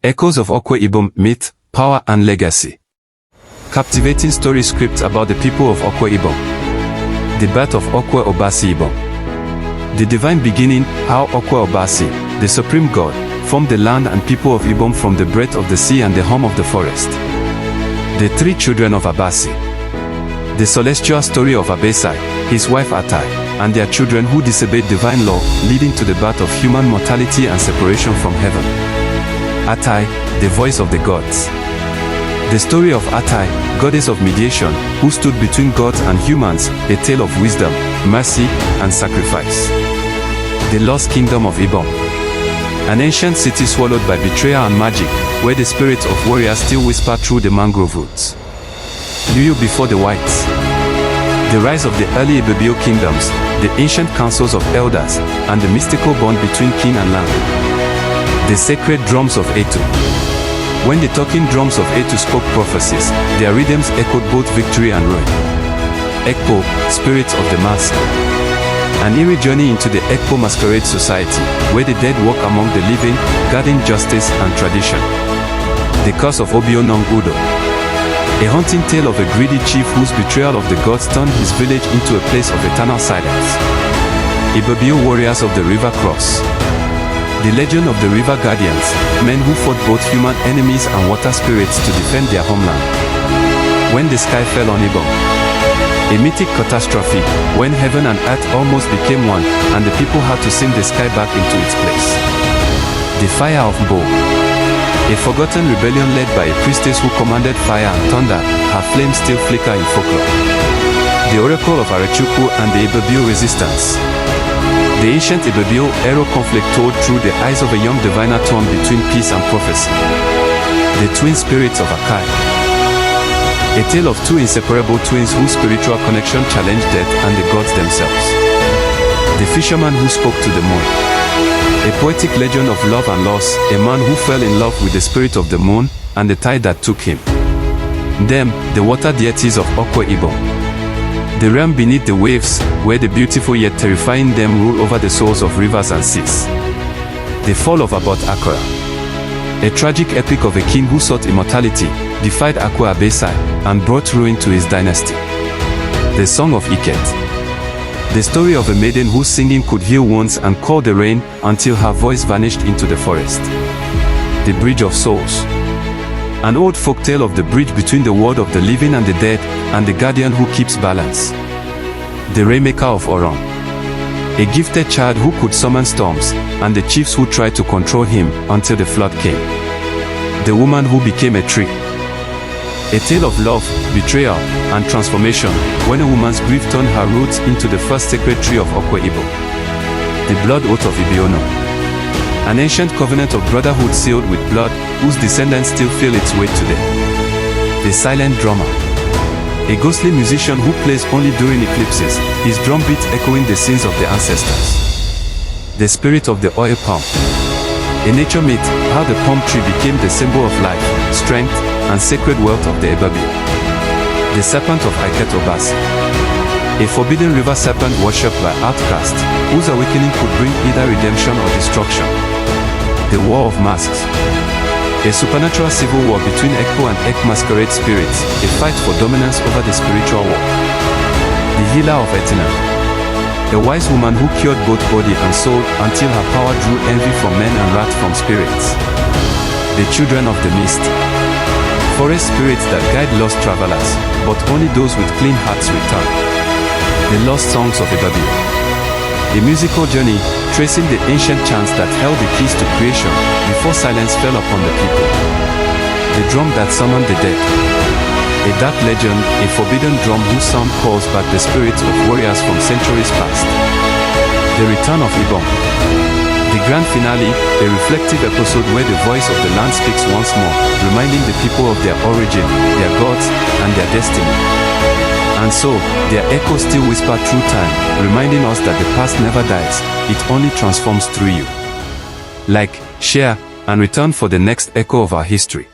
Echoes of Akwa Ibom myth, power and legacy. Captivating story scripts about the people of Akwa Ibom. The birth of Akwa Abasi Ibom. The divine beginning, how Akwa Abasi, the supreme god, formed the land and people of Ibom from the breath of the sea and the hum of the forest. The three children of Abasi. The celestial story of Abasi, his wife Atai, and their children who disobeyed divine law, leading to the birth of human mortality and separation from heaven. Atai, the voice of the gods. The story of Atai, goddess of mediation, who stood between gods and humans, a tale of wisdom, mercy, and sacrifice. The lost kingdom of Ibom. An ancient city swallowed by betrayal and magic, where the spirits of warriors still whisper through the mangrove roots. Luyu before the whites. The rise of the early Ibibio kingdoms, the ancient councils of elders, and the mystical bond between king and land. The sacred drums of Etu. When the talking drums of Etu spoke prophecies, their rhythms echoed both victory and ruin. Ekpo, spirits of the mask. An eerie journey into the Ekpo masquerade society, where the dead walk among the living, guarding justice and tradition. The curse of Obionong Udo. A haunting tale of a greedy chief whose betrayal of the gods turned his village into a place of eternal silence. Ibibio warriors of the river cross. The legend of the river guardians, men who fought both human enemies and water spirits to defend their homeland. When the sky fell on Ibom. A mythic catastrophe, when heaven and earth almost became one, and the people had to sing the sky back into its place. The fire of Mbo. A forgotten rebellion led by a priestess who commanded fire and thunder, her flames still flicker in folklore. The oracle of Arechuku and the Ibibio resistance. The ancient Ibibio Ero conflict told through the eyes of a young diviner torn between peace and prophecy. The twin spirits of Akai. A tale of two inseparable twins whose spiritual connection challenged death and the gods themselves. The fisherman who spoke to the moon. A poetic legend of love and loss, a man who fell in love with the spirit of the moon, and the tide that took him. Them, the water deities of Akwa Ibom. The realm beneath the waves, where the beautiful yet terrifying them rule over the souls of rivers and seas. The fall of Abbot Akwa. A tragic epic of a king who sought immortality, defied Akwa Abasi, and brought ruin to his dynasty. The Song of Iket. The story of a maiden whose singing could heal wounds and call the rain until her voice vanished into the forest. The Bridge of Souls. An old folktale of the bridge between the world of the living and the dead, and the guardian who keeps balance. The Rainmaker of Oron. A gifted child who could summon storms, and the chiefs who tried to control him until the flood came. The woman who became a tree. A tale of love, betrayal, and transformation, when a woman's grief turned her roots into the first sacred tree of Akwa Ibom. The Blood Oath of Ibiono. An ancient covenant of brotherhood sealed with blood, whose descendants still feel its weight today. The Silent Drummer. A ghostly musician who plays only during eclipses, his drum beats echoing the sins of the ancestors. The Spirit of the Oil Palm. A nature myth, how the palm tree became the symbol of life, strength, and sacred wealth of the Ibibio. The Serpent of Akwa Abasi. A forbidden river serpent worshipped by outcasts, whose awakening could bring either redemption or destruction. The War of Masks. A supernatural civil war between Ekpo and Ek masquerade spirits, a fight for dominance over the spiritual world. The Healer of Etina. A wise woman who cured both body and soul until her power drew envy from men and wrath from spirits. The Children of the Mist. Forest spirits that guide lost travelers, but only those with clean hearts return. The Lost Songs of Ibibio. A musical journey, tracing the ancient chants that held the keys to creation, before silence fell upon the people. The Drum that summoned the dead. A dark legend, a forbidden drum whose sound calls back the spirits of warriors from centuries past. The Return of Ibom. The grand finale, a reflective episode where the voice of the land speaks once more, reminding the people of their origin, their gods, and their destiny. And so, their echoes still whisper through time, reminding us that the past never dies, it only transforms through you. Like, share, and return for the next echo of our history.